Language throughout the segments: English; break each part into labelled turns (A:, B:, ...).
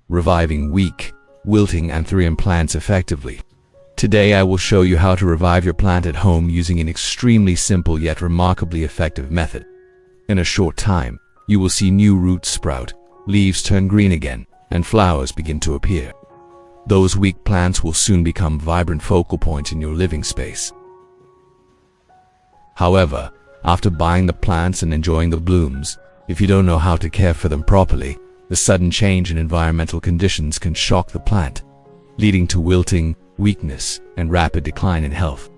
A: reviving weak, wilting Anthurium plants effectively. Today I will show you how to revive your plant at home using an extremely simple yet remarkably effective method. In a short time, you will see new roots sprout, leaves turn green again, and flowers begin to appear. Those weak plants will soon become vibrant focal points in your living space. However, after buying the plants and enjoying the blooms, if you don't know how to care for them properly, the sudden change in environmental conditions can shock the plant, leading to wilting, weakness, and rapid decline in health.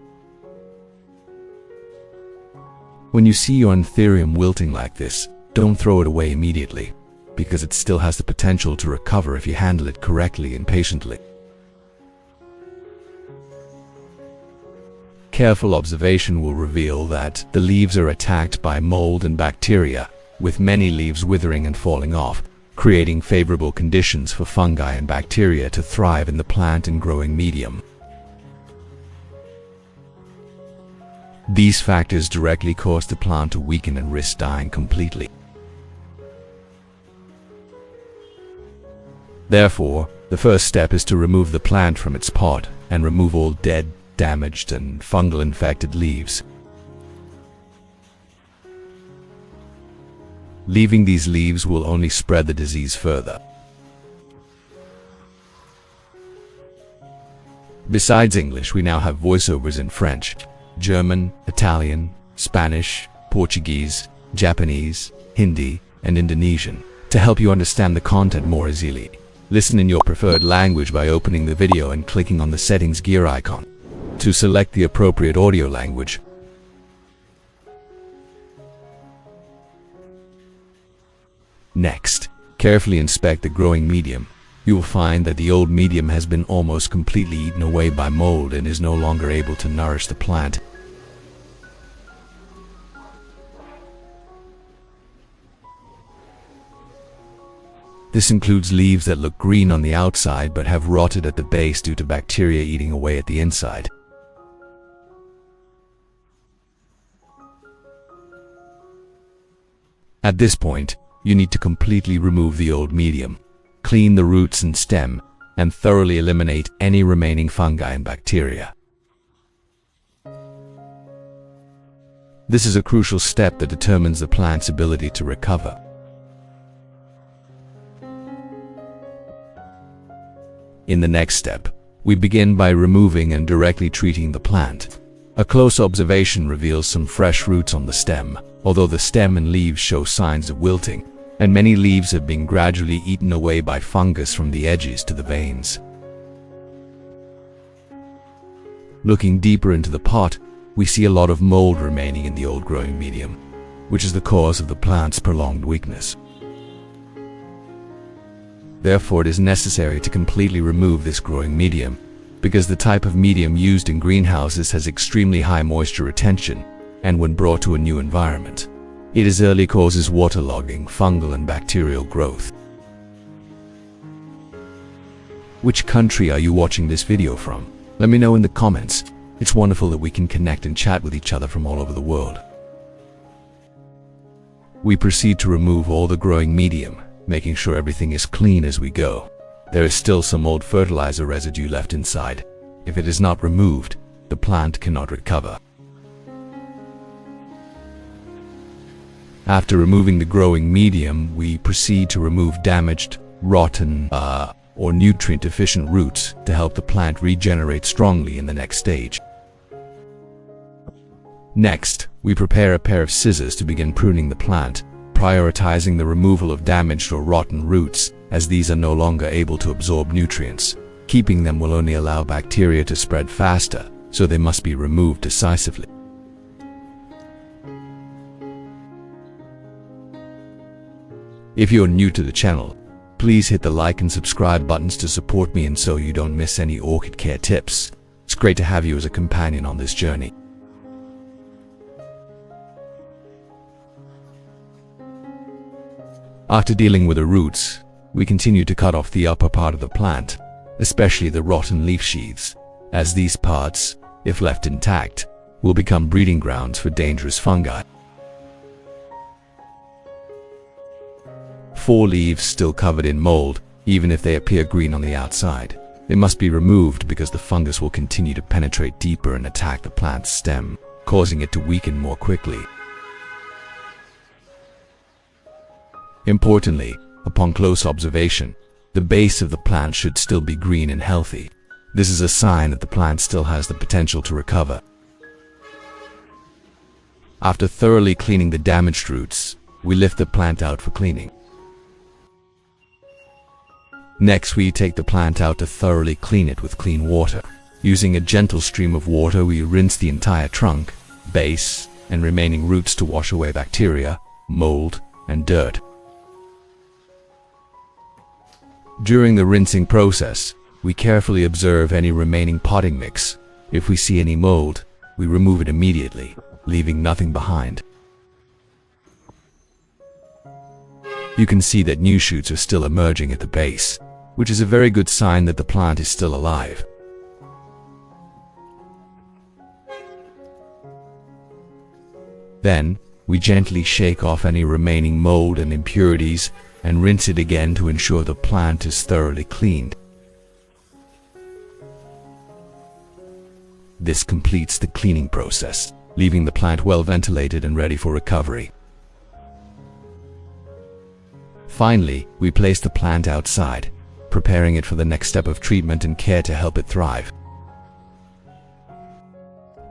A: When you see your Anthurium wilting like this, don't throw it away immediately, because it still has the potential to recover if you handle it correctly and patiently. Careful observation will reveal that the leaves are attacked by mold and bacteria, with many leaves withering and falling off, creating favorable conditions for fungi and bacteria to thrive in the plant and growing medium. These factors directly cause the plant to weaken and risk dying completely. Therefore, the first step is to remove the plant from its pot and remove all dead, damaged, and fungal infected leaves. Leaving these leaves will only spread the disease further. Besides English, we now have voiceovers in French, German, Italian, Spanish, Portuguese, Japanese, Hindi, and Indonesian to help you understand the content more easily. Listen in your preferred language by opening the video and clicking on the settings gear icon to select the appropriate audio language. Next, carefully inspect the growing medium. You will find that the old medium has been almost completely eaten away by mold and is no longer able to nourish the plant. This includes leaves that look green on the outside but have rotted at the base due to bacteria eating away at the inside. At this point, you need to completely remove the old medium, clean the roots and stem, and thoroughly eliminate any remaining fungi and bacteria. This is a crucial step that determines the plant's ability to recover. In the next step, we begin by removing and directly treating the plant. A close observation reveals some fresh roots on the stem, although the stem and leaves show signs of wilting, and many leaves have been gradually eaten away by fungus from the edges to the veins. Looking deeper into the pot, we see a lot of mold remaining in the old growing medium, which is the cause of the plant's prolonged weakness. Therefore, it is necessary to completely remove this growing medium, because the type of medium used in greenhouses has extremely high moisture retention, and when brought to a new environment, it easily causes waterlogging, fungal and bacterial growth. Which country are you watching this video from? Let me know in the comments. It's wonderful that we can connect and chat with each other from all over the world. We proceed to remove all the growing medium, making sure everything is clean as we go. There is still some old fertilizer residue left inside. If it is not removed, the plant cannot recover. After removing the growing medium, we proceed to remove damaged, rotten, or nutrient-deficient roots to help the plant regenerate strongly in the next stage. Next, we prepare a pair of scissors to begin pruning the plant, prioritizing the removal of damaged or rotten roots, as these are no longer able to absorb nutrients. Keeping them will only allow bacteria to spread faster, so they must be removed decisively. If you're new to the channel, please hit the like and subscribe buttons to support me and so you don't miss any orchid care tips. It's great to have you as a companion on this journey. After dealing with the roots, we continue to cut off the upper part of the plant, especially the rotten leaf sheaths, as these parts, if left intact, will become breeding grounds for dangerous fungi. 4 leaves still covered in mold Even if they appear green on the outside, they must be removed because the fungus will continue to penetrate deeper and attack the plant's stem, causing it to weaken more quickly. Importantly, upon close observation, the base of the plant should still be green and healthy. This is a sign that the plant still has the potential to recover. After thoroughly cleaning the damaged roots, we lift the plant out for cleaning. Next, we take the plant out to thoroughly clean it with clean water. Using a gentle stream of water, we rinse the entire trunk, base, and remaining roots to wash away bacteria, mold, and dirt. During the rinsing process, we carefully observe any remaining potting mix. If we see any mold, we remove it immediately, leaving nothing behind. You can see that new shoots are still emerging at the base, which is a very good sign that the plant is still alive. Then, we gently shake off any remaining mold and impurities and rinse it again to ensure the plant is thoroughly cleaned. This completes the cleaning process, leaving the plant well ventilated and ready for recovery. Finally, we place the plant outside, preparing it for the next step of treatment and care to help it thrive.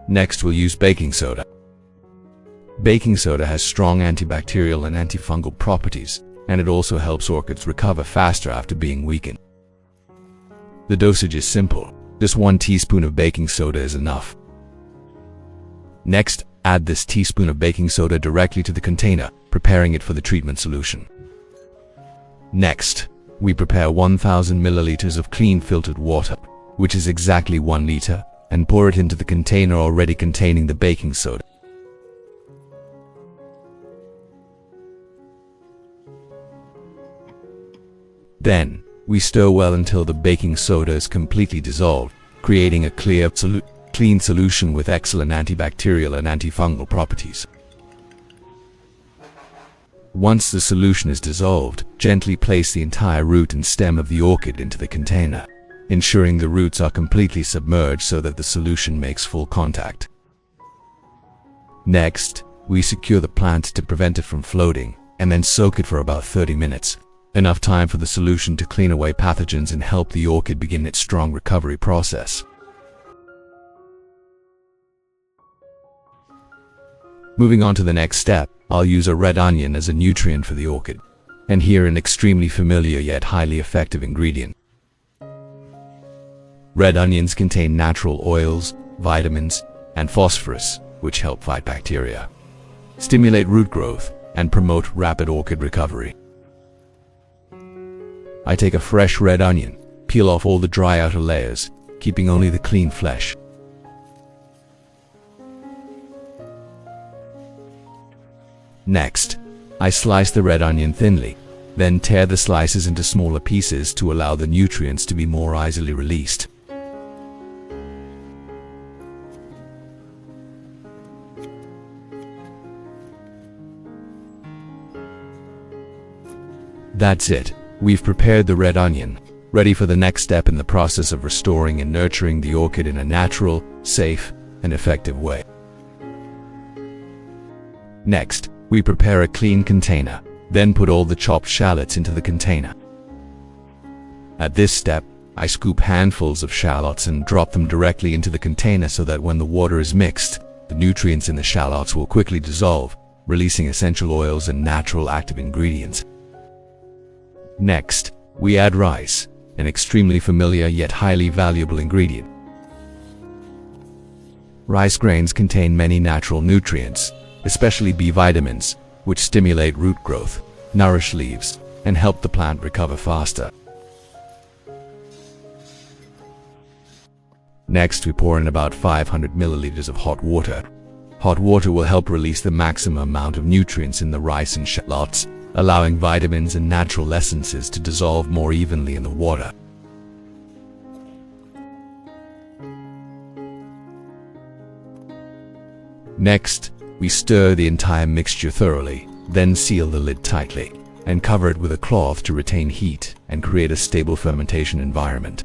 A: Next, we'll use baking soda. Baking soda has strong antibacterial and antifungal properties, and it also helps orchids recover faster after being weakened. The dosage is simple. Just 1 teaspoon of baking soda is enough. Next, add this teaspoon of baking soda directly to the container, preparing it for the treatment solution. Next, we prepare 1000 milliliters of clean filtered water, which is exactly 1 liter, and pour it into the container already containing the baking soda. Then, we stir well until the baking soda is completely dissolved, creating a clean solution with excellent antibacterial and antifungal properties. Once the solution is dissolved, gently place the entire root and stem of the orchid into the container, ensuring the roots are completely submerged so that the solution makes full contact. Next, we secure the plant to prevent it from floating, and then soak it for about 30 minutes. Enough time for the solution to clean away pathogens and help the orchid begin its strong recovery process. Moving on to the next step, I'll use a red onion as a nutrient for the orchid, and here an extremely familiar yet highly effective ingredient. Red onions contain natural oils, vitamins, and phosphorus, which help fight bacteria, stimulate root growth, and promote rapid orchid recovery. I take a fresh red onion, peel off all the dry outer layers, keeping only the clean flesh. Next, I slice the red onion thinly, then tear the slices into smaller pieces to allow the nutrients to be more easily released. That's it. We've prepared the red onion, ready for the next step in the process of restoring and nurturing the orchid in a natural, safe, and effective way. Next, we prepare a clean container, then put all the chopped shallots into the container. At this step, I scoop handfuls of shallots and drop them directly into the container so that when the water is mixed, the nutrients in the shallots will quickly dissolve, releasing essential oils and natural active ingredients. Next, we add rice, an extremely familiar yet highly valuable ingredient. Rice grains contain many natural nutrients, especially B vitamins, which stimulate root growth, nourish leaves, and help the plant recover faster. Next, we pour in about 500 milliliters of hot water. Hot water will help release the maximum amount of nutrients in the rice and shallots, allowing vitamins and natural essences to dissolve more evenly in the water. Next, we stir the entire mixture thoroughly, then seal the lid tightly, and cover it with a cloth to retain heat and create a stable fermentation environment.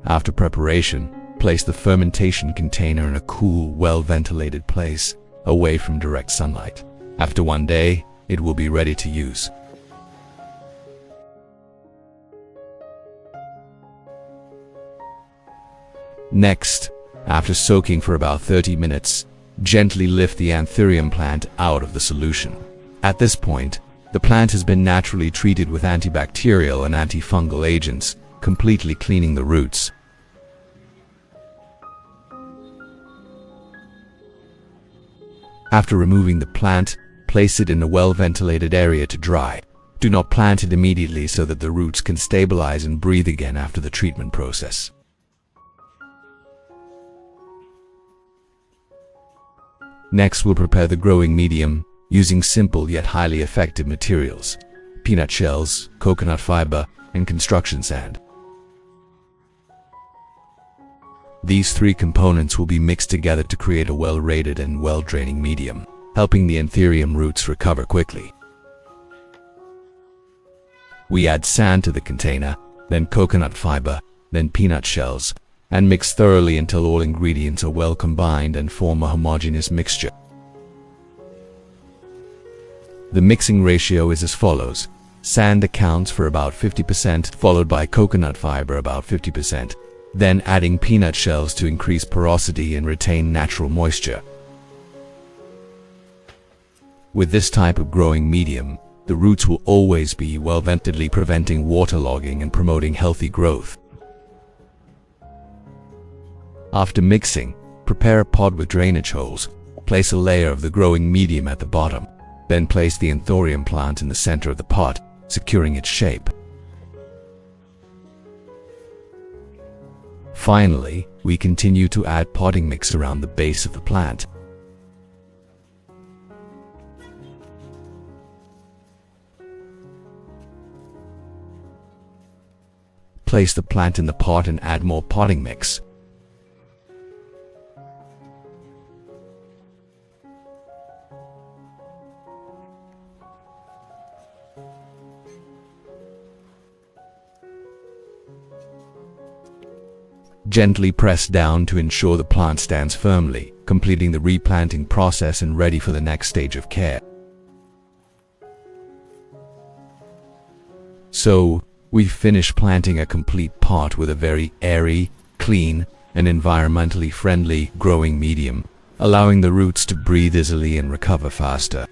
A: After preparation, place the fermentation container in a cool, well-ventilated place, away from direct sunlight. After 1 day, it will be ready to use. Next, after soaking for about 30 minutes, gently lift the Anthurium plant out of the solution. At this point, the plant has been naturally treated with antibacterial and antifungal agents, completely cleaning the roots. After removing the plant, place it in a well-ventilated area to dry. Do not plant it immediately so that the roots can stabilize and breathe again after the treatment process. Next, we'll prepare the growing medium using simple yet highly effective materials: peanut shells, coconut fiber, and construction sand. These three components will be mixed together to create a well-rated and well-draining medium, helping the Anthurium roots recover quickly. We add sand to the container, then coconut fiber, then peanut shells, and mix thoroughly until all ingredients are well combined and form a homogeneous mixture. The mixing ratio is as follows: sand accounts for about 50%, followed by coconut fiber about 50%, then adding peanut shells to increase porosity and retain natural moisture. With this type of growing medium, the roots will always be well ventilated, preventing waterlogging and promoting healthy growth. After mixing, prepare a pot with drainage holes. Place a layer of the growing medium at the bottom. Then place the Anthurium plant in the center of the pot, securing its shape. Finally, we continue to add potting mix around the base of the plant. Place the plant in the pot and add more potting mix. Gently press down to ensure the plant stands firmly, completing the replanting process and ready for the next stage of care. So, we've finished planting a complete pot with a very airy, clean, and environmentally friendly growing medium, allowing the roots to breathe easily and recover faster.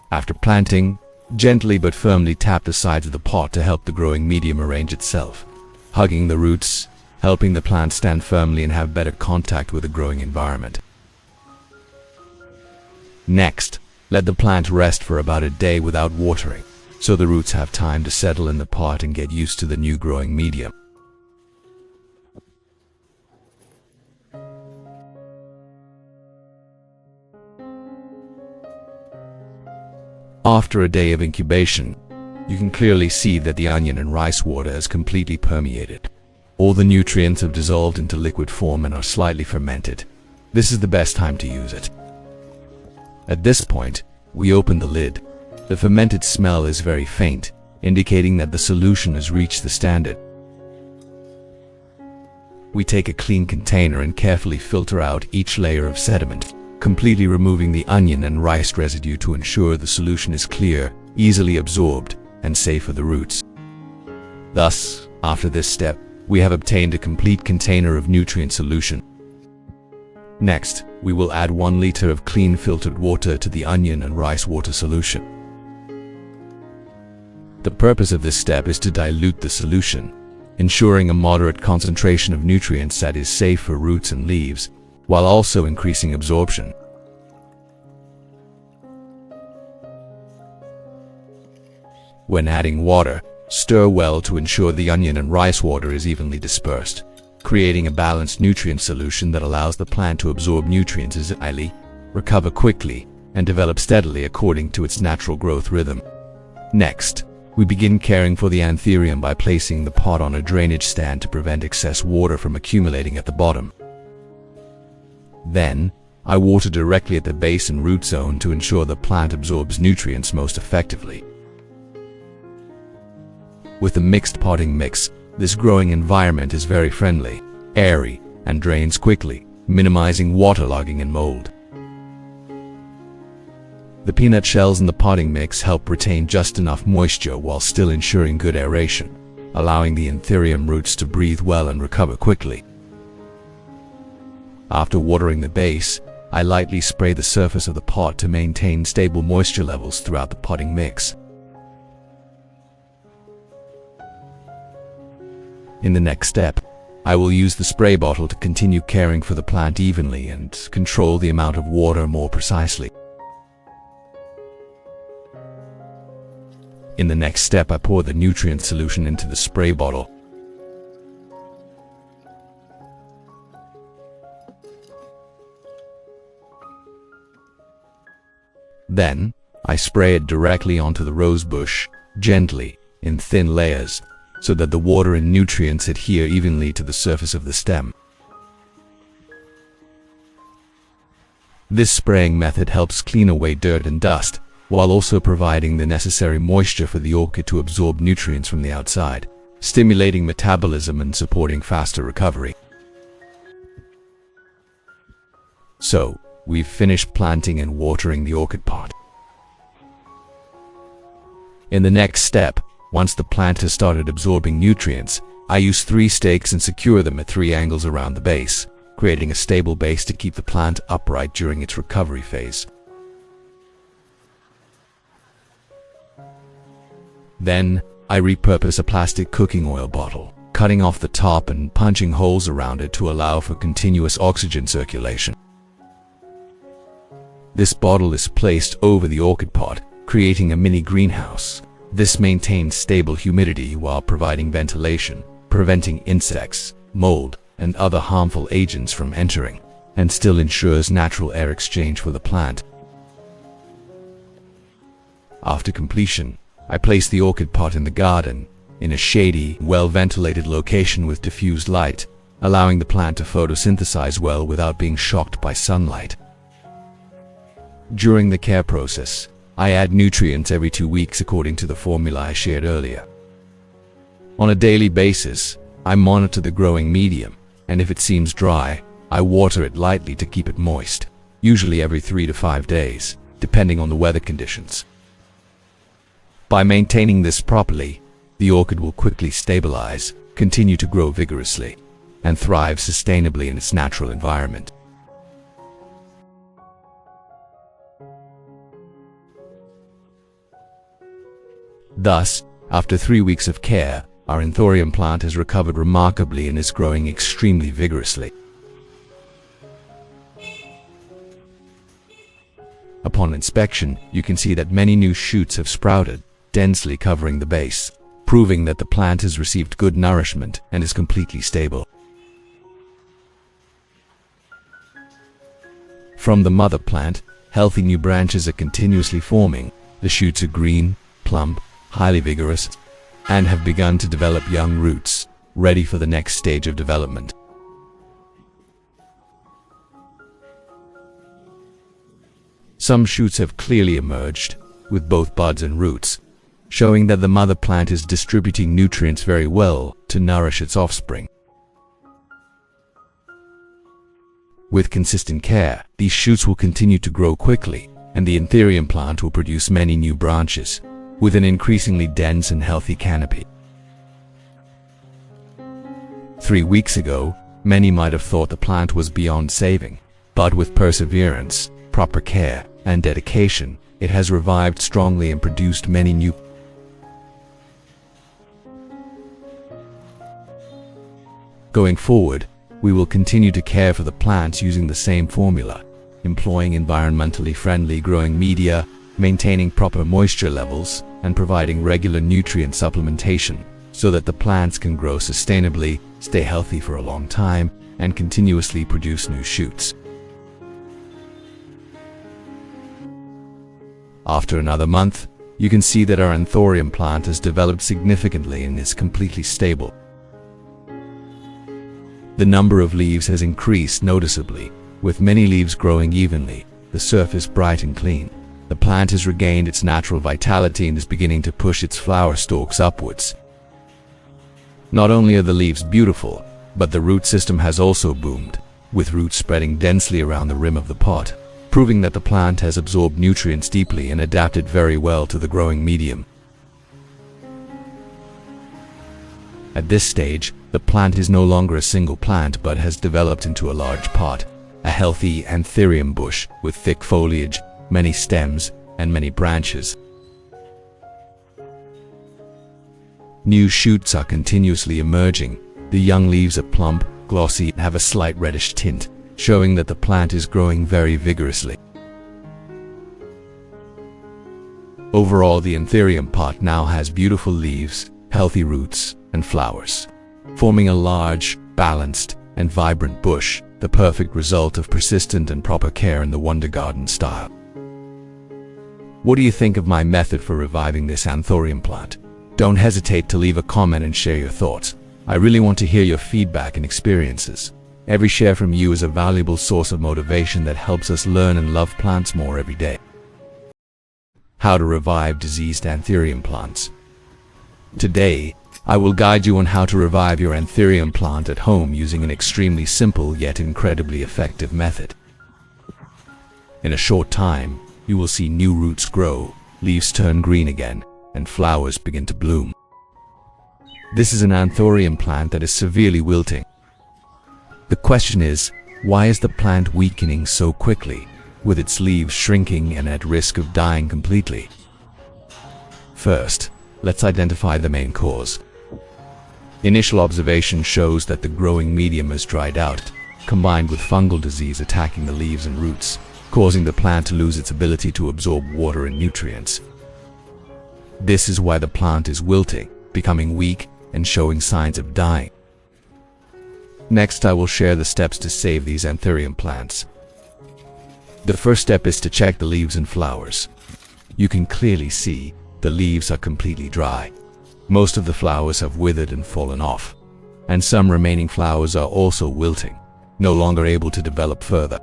A: After planting, gently but firmly tap the sides of the pot to help the growing medium arrange itself, hugging the roots, helping the plant stand firmly and have better contact with the growing environment. Next, let the plant rest for about a day without watering, so the roots have time to settle in the pot and get used to the new growing medium. After a day of incubation, you can clearly see that the onion and rice water is completely permeated. All the nutrients have dissolved into liquid form and are slightly fermented. This is the best time to use it. At this point, we open the lid. The fermented smell is very faint, indicating that the solution has reached the standard. We take a clean container and carefully filter out each layer of sediment, completely removing the onion and rice residue to ensure the solution is clear, easily absorbed, and safe for the roots. Thus, after this step, we have obtained a complete container of nutrient solution. Next, we will add 1 liter of clean filtered water to the onion and rice water solution. The purpose of this step is to dilute the solution, ensuring a moderate concentration of nutrients that is safe for roots and leaves, while also increasing absorption. When adding water, stir well to ensure the onion and rice water is evenly dispersed, creating a balanced nutrient solution that allows the plant to absorb nutrients easily, recover quickly, and develop steadily according to its natural growth rhythm. Next, we begin caring for the Anthurium by placing the pot on a drainage stand to prevent excess water from accumulating at the bottom. Then, I water directly at the base and root zone to ensure the plant absorbs nutrients most effectively. With the mixed potting mix, this growing environment is very friendly, airy, and drains quickly, minimizing waterlogging and mold. The peanut shells in the potting mix help retain just enough moisture while still ensuring good aeration, allowing the Anthurium roots to breathe well and recover quickly. After watering the base, I lightly spray the surface of the pot to maintain stable moisture levels throughout the potting mix. In the next step, I will use the spray bottle to continue caring for the plant evenly and control the amount of water more precisely. In the next step, I pour the nutrient solution into the spray bottle. Then, I spray it directly onto the rose bush, gently, in thin layers, so that the water and nutrients adhere evenly to the surface of the stem. This spraying method helps clean away dirt and dust, while also providing the necessary moisture for the orchid to absorb nutrients from the outside, stimulating metabolism and supporting faster recovery. So, we've finished planting and watering the orchid pot. In the next step, once the plant has started absorbing nutrients, I use 3 stakes and secure them at 3 angles around the base, creating a stable base to keep the plant upright during its recovery phase. Then, I repurpose a plastic cooking oil bottle, cutting off the top and punching holes around it to allow for continuous oxygen circulation. This bottle is placed over the orchid pot, creating a mini greenhouse. This maintains stable humidity while providing ventilation, preventing insects, mold, and other harmful agents from entering, and still ensures natural air exchange for the plant. After completion, I place the orchid pot in the garden, in a shady, well-ventilated location with diffused light, allowing the plant to photosynthesize well without being shocked by sunlight. During the care process, I add nutrients every 2 weeks according to the formula I shared earlier. On a daily basis, I monitor the growing medium, and if it seems dry, I water it lightly to keep it moist, usually every 3 to 5 days, depending on the weather conditions. By maintaining this properly, the orchid will quickly stabilize, continue to grow vigorously, and thrive sustainably in its natural environment. Thus, after 3 weeks of care, our Anthurium plant has recovered remarkably and is growing extremely vigorously. Upon inspection, you can see that many new shoots have sprouted, densely covering the base, proving that the plant has received good nourishment and is completely stable. From the mother plant, healthy new branches are continuously forming. The shoots are green, plump, highly vigorous, and have begun to develop young roots, ready for the next stage of development. Some shoots have clearly emerged, with both buds and roots, showing that the mother plant is distributing nutrients very well to nourish its offspring. With consistent care, these shoots will continue to grow quickly, and the Anthurium plant will produce many new branches, with an increasingly dense and healthy canopy. 3 weeks ago, many might have thought the plant was beyond saving, but with perseverance, proper care, and dedication, it has revived strongly and produced many new. Going forward, we will continue to care for the plants using the same formula, employing environmentally friendly growing media, maintaining proper moisture levels, and providing regular nutrient supplementation so that the plants can grow sustainably, stay healthy for a long time, and continuously produce new shoots. After another month, you can see that our Anthurium plant has developed significantly and is completely stable. The number of leaves has increased noticeably, With many leaves growing evenly, the surface bright and clean, the plant has regained its natural vitality and is beginning to push its flower stalks upwards. Not only are the leaves beautiful, but the root system has also boomed, with roots spreading densely around the rim of the pot, proving that the plant has absorbed nutrients deeply and adapted very well to the growing medium. At this stage, the plant is no longer a single plant but has developed into a large pot, a healthy Anthurium bush with thick foliage, many stems, and many branches. New shoots are continuously emerging. The young leaves are plump, glossy, and have a slight reddish tint, showing that the plant is growing very vigorously. Overall, the Anthurium pot now has beautiful leaves, healthy roots, and flowers, forming a large, balanced, and vibrant bush, the perfect result of persistent and proper care in the Wonder Garden style. What do you think of my method for reviving this Anthurium plant? Don't hesitate to leave a comment and share your thoughts. I really want to hear your feedback and experiences. Every share from you is a valuable source of motivation that helps us learn and love plants more every day. How to revive diseased Anthurium plants. Today, I will guide you on how to revive your Anthurium plant at home using an extremely simple yet incredibly effective method. In a short time, you will see new roots grow, leaves turn green again, and flowers begin to bloom. This is an Anthurium plant that is severely wilting. The question is, why is the plant weakening so quickly, with its leaves shrinking and at risk of dying completely? First, let's identify the main cause. Initial observation shows that the growing medium has dried out, combined with fungal disease attacking the leaves and roots, causing the plant to lose its ability to absorb water and nutrients. This is why the plant is wilting, becoming weak, and showing signs of dying. Next, I will share the steps to save these Anthurium plants. The first step is to check the leaves and flowers. You can clearly see the leaves are completely dry. Most of the flowers have withered and fallen off, and some remaining flowers are also wilting, no longer able to develop further.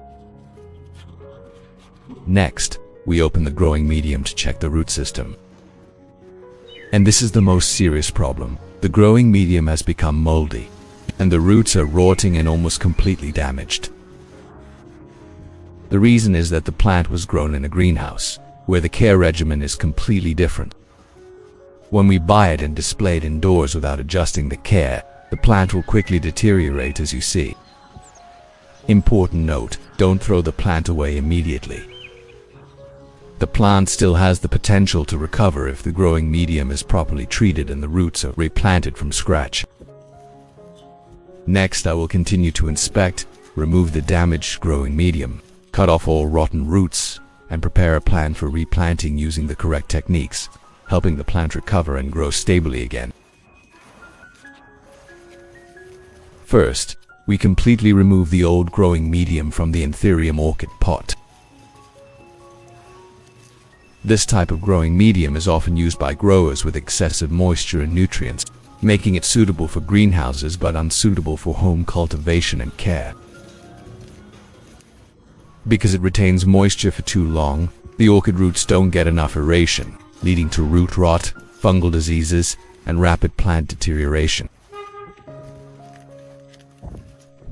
A: Next, we open the growing medium to check the root system. And this is the most serious problem. The growing medium has become moldy, and the roots are rotting and almost completely damaged. The reason is that the plant was grown in a greenhouse, where the care regimen is completely different. When we buy it and display it indoors without adjusting the care, the plant will quickly deteriorate, as you see. Important note, don't throw the plant away immediately. The plant still has the potential to recover if the growing medium is properly treated and the roots are replanted from scratch. Next, I will continue to inspect, remove the damaged growing medium, cut off all rotten roots, and prepare a plan for replanting using the correct techniques, helping the plant recover and grow stably again. First, we completely remove the old growing medium from the Anthurium orchid pot. This type of growing medium is often used by growers with excessive moisture and nutrients, making it suitable for greenhouses but unsuitable for home cultivation and care. Because it retains moisture for too long, the orchid roots don't get enough aeration, leading to root rot, fungal diseases, and rapid plant deterioration.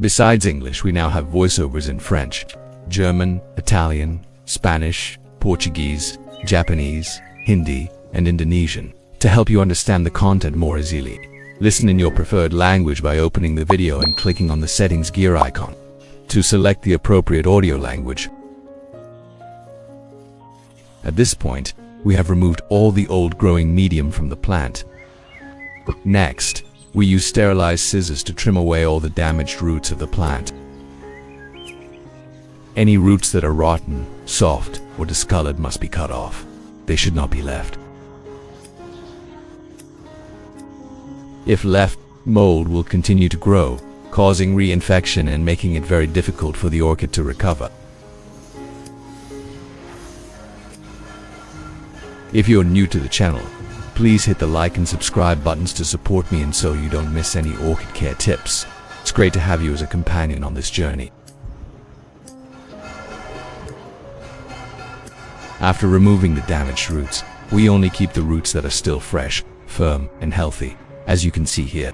A: Besides English, we now have voiceovers in French, German, Italian, Spanish, Portuguese, Japanese, Hindi, and Indonesian to help you understand the content more easily. Listen in your preferred language by opening the video and clicking on the settings gear icon to select the appropriate audio language. At this point, we have removed all the old growing medium from the plant. Next, we use sterilized scissors to trim away all the damaged roots of the plant. Any roots that are rotten, soft, or discolored must be cut off. They should not be left. If left, mold will continue to grow, causing reinfection and making it very difficult for the orchid to recover. If you're new to the channel, please hit the like and subscribe buttons to support me and so you don't miss any orchid care tips. It's great to have you as a companion on this journey. After removing the damaged roots, we only keep the roots that are still fresh, firm, and healthy, as you can see here.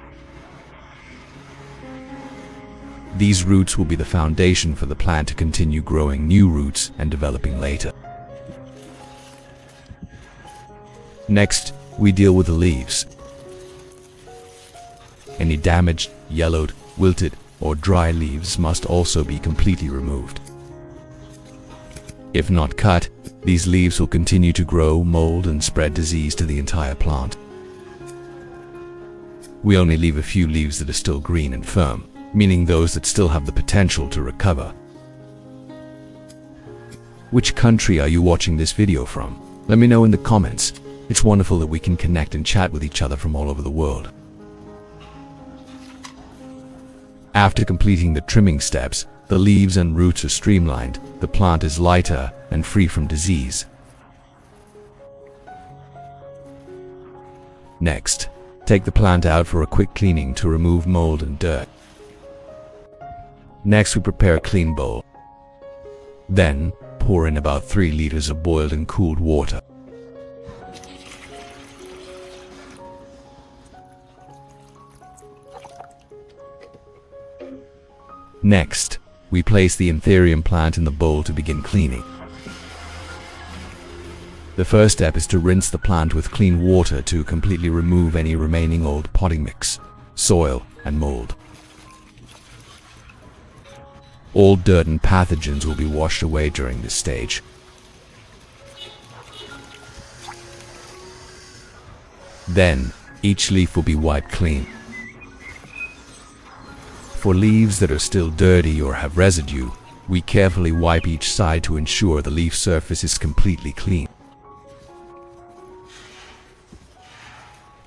A: These roots will be the foundation for the plant to continue growing new roots and developing later. Next, we deal with the leaves. Any damaged, yellowed, wilted, or dry leaves must also be completely removed. If not cut, these leaves will continue to grow, mold, and spread disease to the entire plant. We only leave a few leaves that are still green and firm, meaning those that still have the potential to recover. Which country are you watching this video from? Let me know in the comments. It's wonderful that we can connect and chat with each other from all over the world. After completing the trimming steps, the leaves and roots are streamlined, the plant is lighter and free from disease. Next, take the plant out for a quick cleaning to remove mold and dirt. Next, we prepare a clean bowl. Then, pour in about 3 liters of boiled and cooled water. Next, we place the Anthurium plant in the bowl to begin cleaning. The first step is to rinse the plant with clean water to completely remove any remaining old potting mix, soil, and mold. All dirt and pathogens will be washed away during this stage. Then, each leaf will be wiped clean. For leaves that are still dirty or have residue, we carefully wipe each side to ensure the leaf surface is completely clean.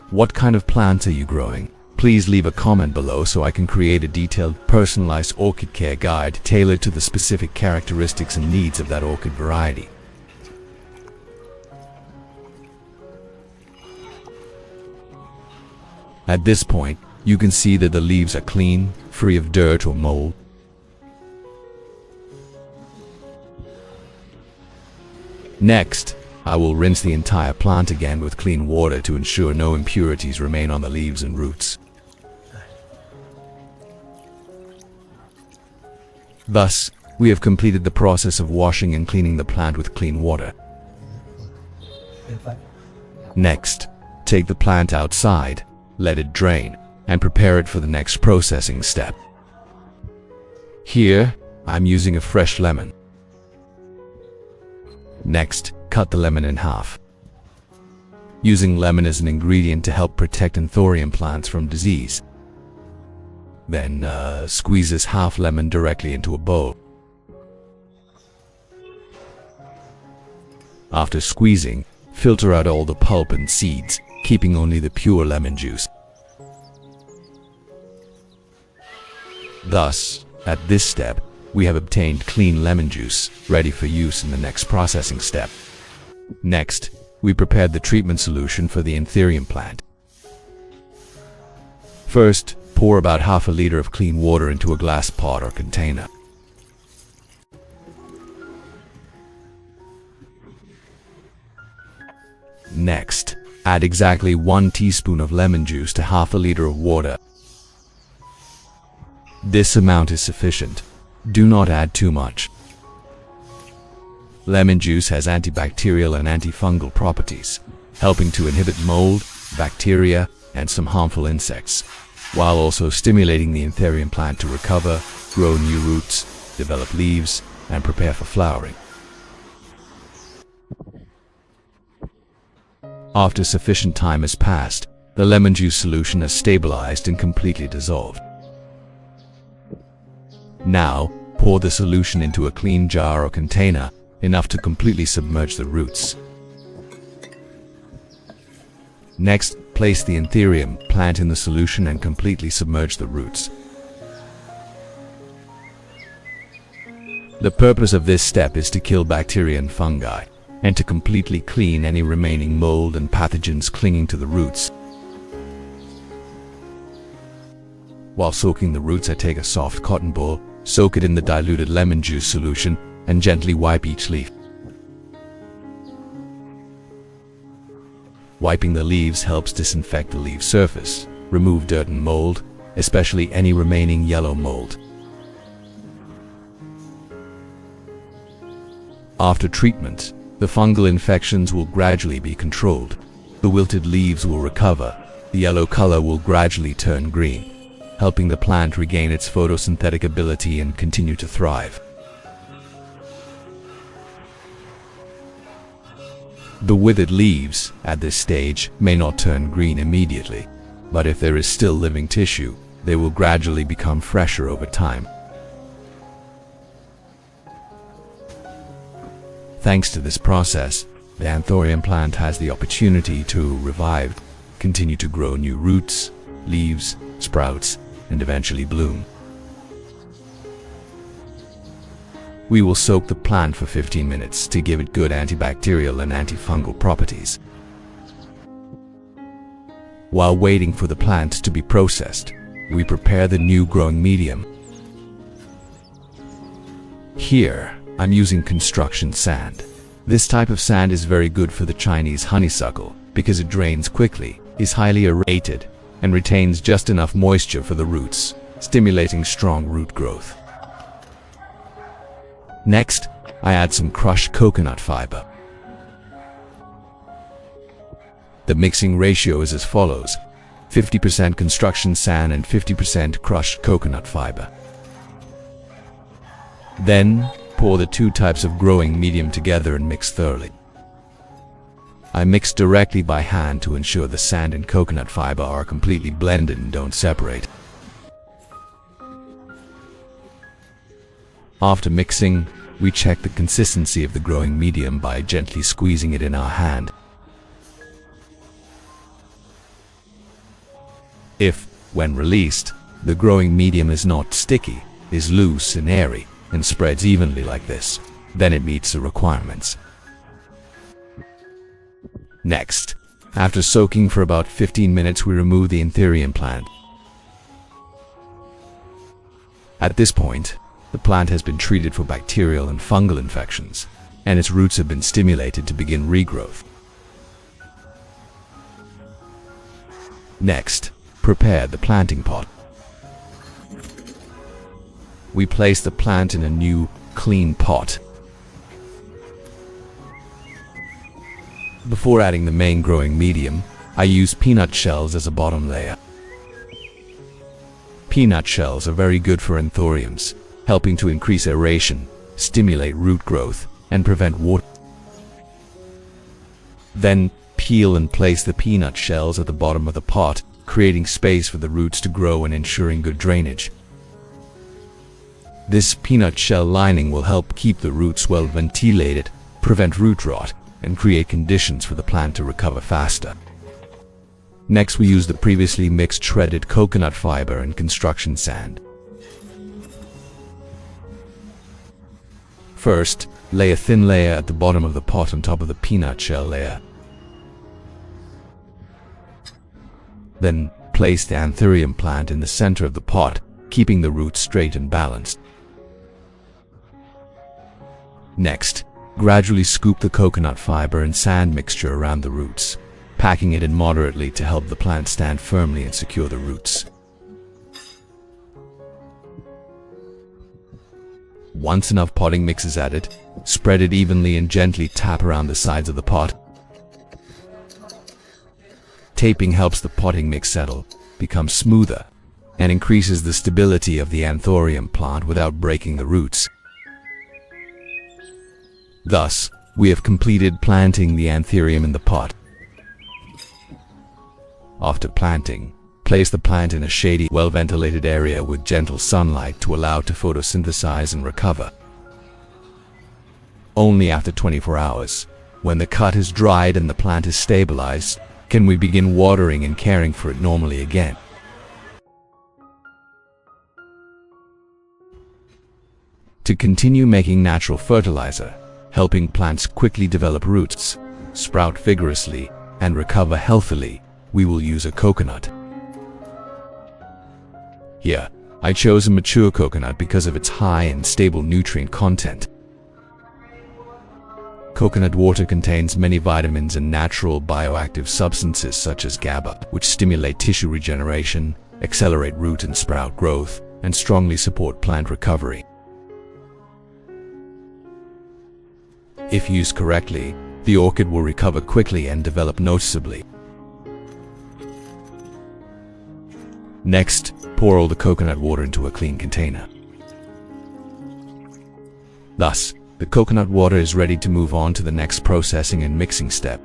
A: What kind of plants are you growing? Please leave a comment below so I can create a detailed, personalized orchid care guide tailored to the specific characteristics and needs of that orchid variety. At this point, you can see that the leaves are clean, free of dirt or mold. Next, I will rinse the entire plant again with clean water to ensure no impurities remain on the leaves and roots. Thus, we have completed the process of washing and cleaning the plant with clean water. Next, take the plant outside, let it drain, and prepare it for the next processing step. Here, I'm using a fresh lemon. Next, cut the lemon in half. Using lemon as an ingredient to help protect Anthurium plants from disease. Then, squeeze this half lemon directly into a bowl. After squeezing, filter out all the pulp and seeds, keeping only the pure lemon juice. Thus, at this step, we have obtained clean lemon juice, ready for use in the next processing step. Next, we prepared the treatment solution for the Anthurium plant. First, pour about half a liter of clean water into a glass pot or container. Next, add exactly 1 teaspoon of lemon juice to half a liter of water. This amount is sufficient. Do not add too much. Lemon juice has antibacterial and antifungal properties, helping to inhibit mold, bacteria, and some harmful insects, while also stimulating the Anthurium plant to recover, grow new roots, develop leaves, and prepare for flowering. After sufficient time has passed, the lemon juice solution has stabilized and completely dissolved. Now, pour the solution into a clean jar or container, enough to completely submerge the roots. Next, place the Anthurium plant in the solution and completely submerge the roots. The purpose of this step is to kill bacteria and fungi, and to completely clean any remaining mold and pathogens clinging to the roots. While soaking the roots, I take a soft cotton ball, soak it in the diluted lemon juice solution, and gently wipe each leaf. Wiping the leaves helps disinfect the leaf surface, remove dirt and mold, especially any remaining yellow mold. After treatment, the fungal infections will gradually be controlled. The wilted leaves will recover. The yellow color will gradually turn green, helping the plant regain its photosynthetic ability and continue to thrive. The withered leaves, at this stage, may not turn green immediately, but if there is still living tissue, they will gradually become fresher over time. Thanks to this process, the Anthurium plant has the opportunity to revive, continue to grow new roots, leaves, sprouts, and eventually bloom. We will soak the plant for 15 minutes to give it good antibacterial and antifungal properties. While waiting for the plant to be processed, we prepare the new growing medium. Here, I'm using construction sand. This type of sand is very good for the Chinese honeysuckle because it drains quickly, is highly aerated, and retains just enough moisture for the roots, stimulating strong root growth. Next, I add some crushed coconut fiber. The mixing ratio is as follows: 50% construction sand and 50% crushed coconut fiber. Then, pour the two types of growing medium together and mix thoroughly. I mix directly by hand to ensure the sand and coconut fiber are completely blended and don't separate. After mixing, we check the consistency of the growing medium by gently squeezing it in our hand. If, when released, the growing medium is not sticky, is loose and airy, and spreads evenly like this, then it meets the requirements. Next, after soaking for about 15 minutes, we remove the Anthurium plant. At this point, the plant has been treated for bacterial and fungal infections, and its roots have been stimulated to begin regrowth. Next, prepare the planting pot. We place the plant in a new, clean pot. Before adding the main growing medium, I use peanut shells as a bottom layer. Peanut shells are very good for Anthuriums, helping to increase aeration, stimulate root growth, and prevent water. Then, peel and place the peanut shells at the bottom of the pot, creating space for the roots to grow and ensuring good drainage. This peanut shell lining will help keep the roots well ventilated, prevent root rot, and create conditions for the plant to recover faster. Next, we use the previously mixed shredded coconut fiber and construction sand. First, lay a thin layer at the bottom of the pot on top of the peanut shell layer. Then, place the Anthurium plant in the center of the pot, keeping the roots straight and balanced. Next, gradually scoop the coconut fiber and sand mixture around the roots, packing it in moderately to help the plant stand firmly and secure the roots. Once enough potting mix is added, spread it evenly and gently tap around the sides of the pot. Taping helps the potting mix settle, become smoother, and increases the stability of the Anthurium plant without breaking the roots. Thus, we have completed planting the Anthurium in the pot. After planting, place the plant in a shady, well-ventilated area with gentle sunlight to allow it to photosynthesize and recover. Only after 24 hours, when the cut is dried and the plant is stabilized, can we begin watering and caring for it normally again. To continue making natural fertilizer, helping plants quickly develop roots, sprout vigorously, and recover healthily, we will use a coconut. Here, I chose a mature coconut because of its high and stable nutrient content. Coconut water contains many vitamins and natural bioactive substances such as GABA, which stimulate tissue regeneration, accelerate root and sprout growth, and strongly support plant recovery. If used correctly, the orchid will recover quickly and develop noticeably. Next, pour all the coconut water into a clean container. Thus, the coconut water is ready to move on to the next processing and mixing step.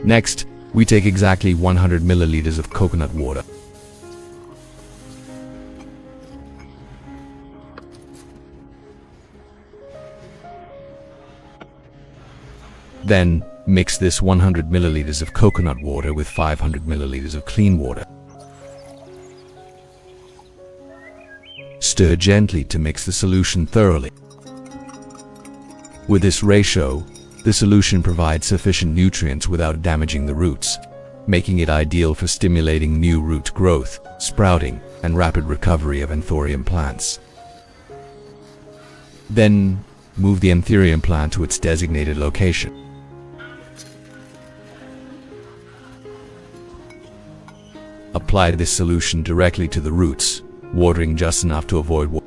A: Next, we take exactly 100 milliliters of coconut water. Then, mix this 100 milliliters of coconut water with 500 milliliters of clean water. Stir gently to mix the solution thoroughly. With this ratio, the solution provides sufficient nutrients without damaging the roots, making it ideal for stimulating new root growth, sprouting, and rapid recovery of Anthurium plants. Then, move the Anthurium plant to its designated location. Apply this solution directly to the roots, watering just enough to avoid water.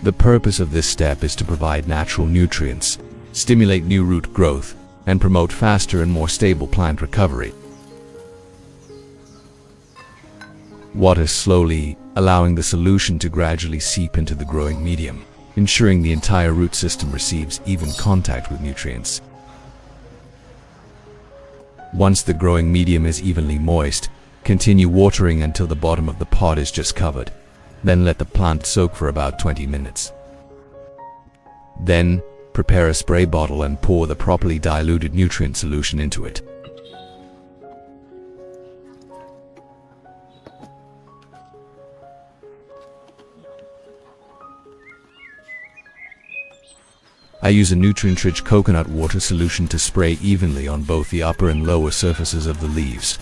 A: The purpose of this step is to provide natural nutrients, stimulate new root growth, and promote faster and more stable plant recovery. Water slowly, allowing the solution to gradually seep into the growing medium, ensuring the entire root system receives even contact with nutrients. Once the growing medium is evenly moist, continue watering until the bottom of the pot is just covered. Then let the plant soak for about 20 minutes. Then, prepare a spray bottle and pour the properly diluted nutrient solution into it. I use a nutrient-rich coconut water solution to spray evenly on both the upper and lower surfaces of the leaves.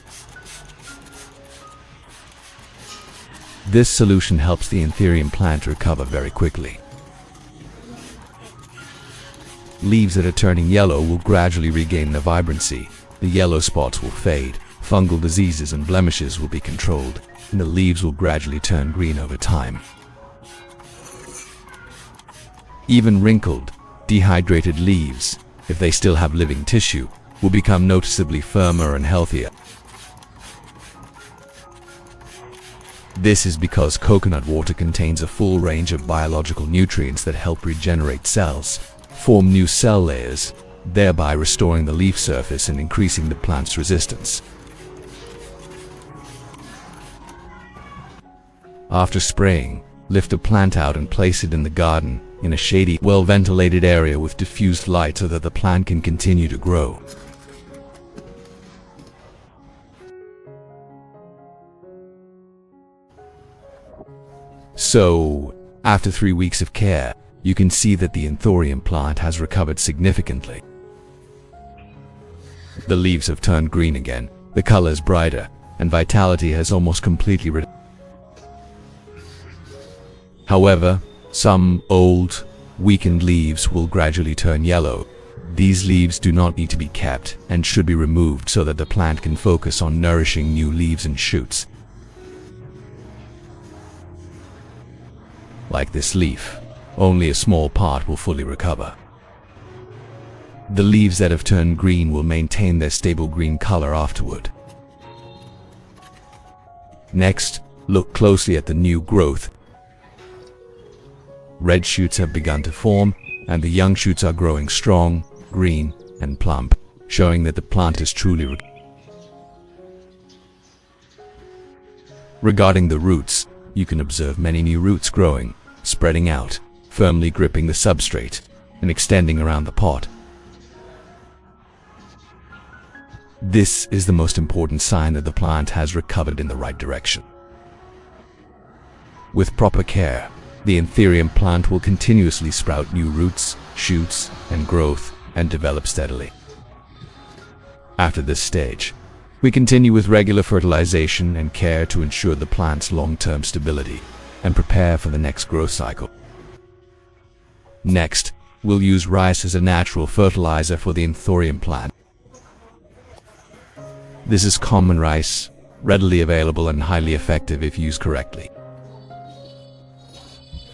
A: This solution helps the Anthurium plant recover very quickly. Leaves that are turning yellow will gradually regain their vibrancy, the yellow spots will fade, fungal diseases and blemishes will be controlled, and the leaves will gradually turn green over time. Even wrinkled, dehydrated leaves, if they still have living tissue, will become noticeably firmer and healthier. This is because coconut water contains a full range of biological nutrients that help regenerate cells, form new cell layers, thereby restoring the leaf surface and increasing the plant's resistance. After spraying, lift the plant out and place it in the garden, in a shady, well-ventilated area with diffused light so that the plant can continue to grow. So, after 3 weeks of care, you can see that the Anthurium plant has recovered significantly. The leaves have turned green again, the color is brighter, and vitality has almost completely returned. However, some old, weakened leaves will gradually turn yellow. These leaves do not need to be kept and should be removed so that the plant can focus on nourishing new leaves and shoots. Like this leaf, only a small part will fully recover. The leaves that have turned green will maintain their stable green color afterward. Next, look closely at the new growth. Red shoots have begun to form, and the young shoots are growing strong, green, and plump, showing that the plant is truly Regarding the roots, you can observe many new roots growing, spreading out, firmly gripping the substrate, and extending around the pot. This is the most important sign that the plant has recovered in the right direction. With proper care, the Anthurium plant will continuously sprout new roots, shoots, and growth, and develop steadily. After this stage, we continue with regular fertilization and care to ensure the plant's long-term stability. and prepare for the next growth cycle. Next, we'll use rice as a natural fertilizer for the Anthurium plant. This is common rice, readily available and highly effective if used correctly.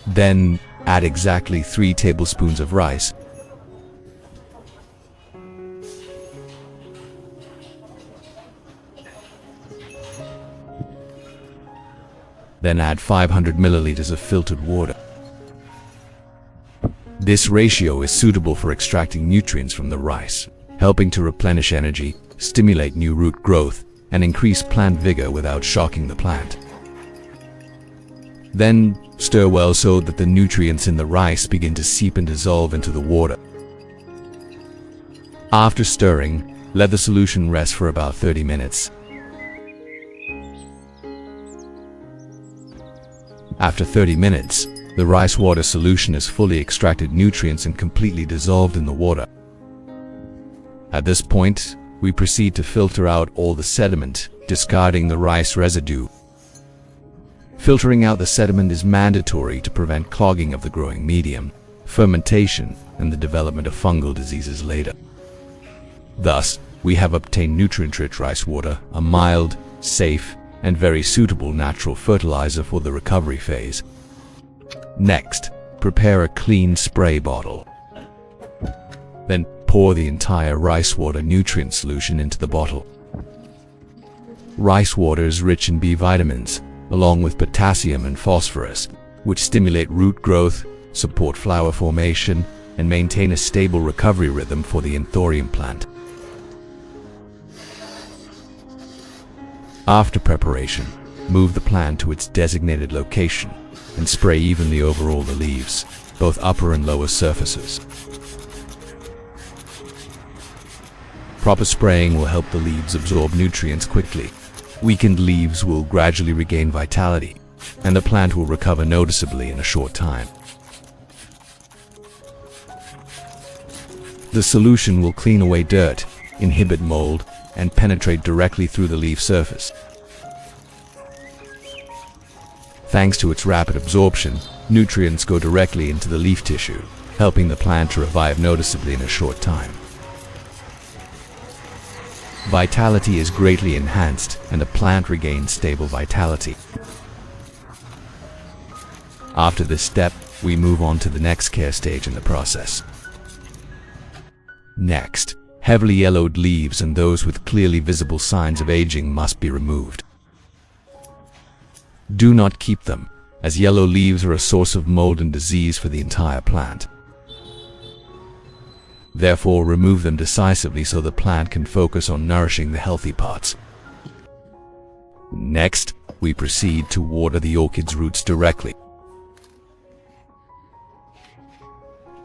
A: Then, add exactly 3 tablespoons of rice. Then add 500 milliliters of filtered water. This ratio is suitable for extracting nutrients from the rice, helping to replenish energy, stimulate new root growth, and increase plant vigor without shocking the plant. Then, stir well so that the nutrients in the rice begin to seep and dissolve into the water. After stirring, let the solution rest for about 30 minutes. After 30 minutes, the rice water solution has fully extracted nutrients and completely dissolved in the water. At this point, we proceed to filter out all the sediment, discarding the rice residue. Filtering out the sediment is mandatory to prevent clogging of the growing medium, fermentation, and the development of fungal diseases later. Thus, we have obtained nutrient-rich rice water, a mild, safe, and very suitable natural fertilizer for the recovery phase. Next, prepare a clean spray bottle. Then pour the entire rice water nutrient solution into the bottle. Rice water is rich in B vitamins, along with potassium and phosphorus, which stimulate root growth, support flower formation, and maintain a stable recovery rhythm for the Anthurium plant. After preparation, move the plant to its designated location and spray evenly over all the leaves, both upper and lower surfaces. Proper spraying will help the leaves absorb nutrients quickly. Weakened leaves will gradually regain vitality, and the plant will recover noticeably in a short time. The solution will clean away dirt, inhibit mold, and penetrate directly through the leaf surface. Thanks to its rapid absorption, nutrients go directly into the leaf tissue, helping the plant to revive noticeably in a short time. Vitality is greatly enhanced, and the plant regains stable vitality. After this step, we move on to the next care stage in the process. Next, heavily yellowed leaves and those with clearly visible signs of aging must be removed. Do not keep them, as yellow leaves are a source of mold and disease for the entire plant. Therefore, remove them decisively so the plant can focus on nourishing the healthy parts. Next, we proceed to water the orchid's roots directly.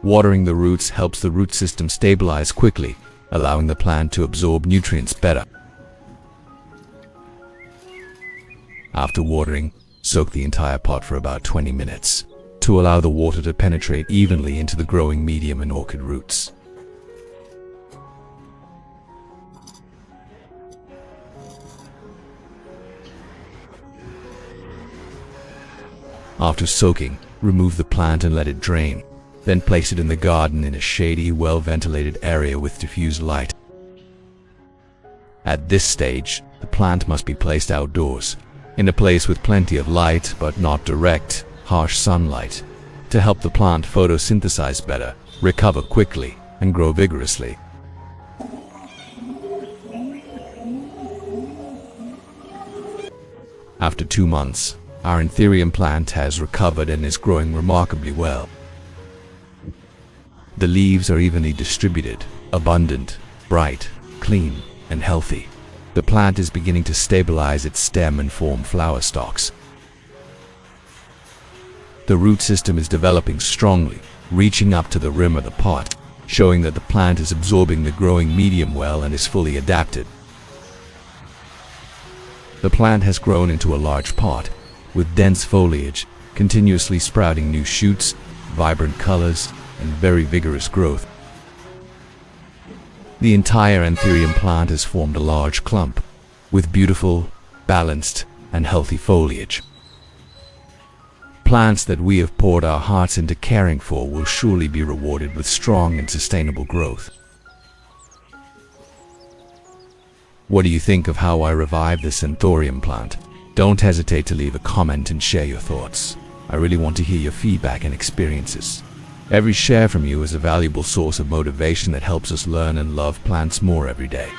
A: Watering the roots helps the root system stabilize quickly, allowing the plant to absorb nutrients better. After watering, soak the entire pot for about 20 minutes to allow the water to penetrate evenly into the growing medium and orchid roots. After soaking, remove the plant and let it drain. Then place it in the garden in a shady, well-ventilated area with diffused light. At this stage, the plant must be placed outdoors, in a place with plenty of light but not direct, harsh sunlight, to help the plant photosynthesize better, recover quickly, and grow vigorously. After 2 months, our Anthurium plant has recovered and is growing remarkably well. The leaves are evenly distributed, abundant, bright, clean, and healthy. The plant is beginning to stabilize its stem and form flower stalks. The root system is developing strongly, reaching up to the rim of the pot, showing that the plant is absorbing the growing medium well and is fully adapted. The plant has grown into a large pot, with dense foliage, continuously sprouting new shoots, vibrant colors, and very vigorous growth. The entire Anthurium plant has formed a large clump, with beautiful, balanced, and healthy foliage. plants that we have poured our hearts into caring for will surely be rewarded with strong and sustainable growth. What do you think of how I revived this Anthurium plant? Don't hesitate to leave a comment and share your thoughts. I really want to hear your feedback and experiences. Every share from you is a valuable source of motivation that helps us learn and love plants more every day.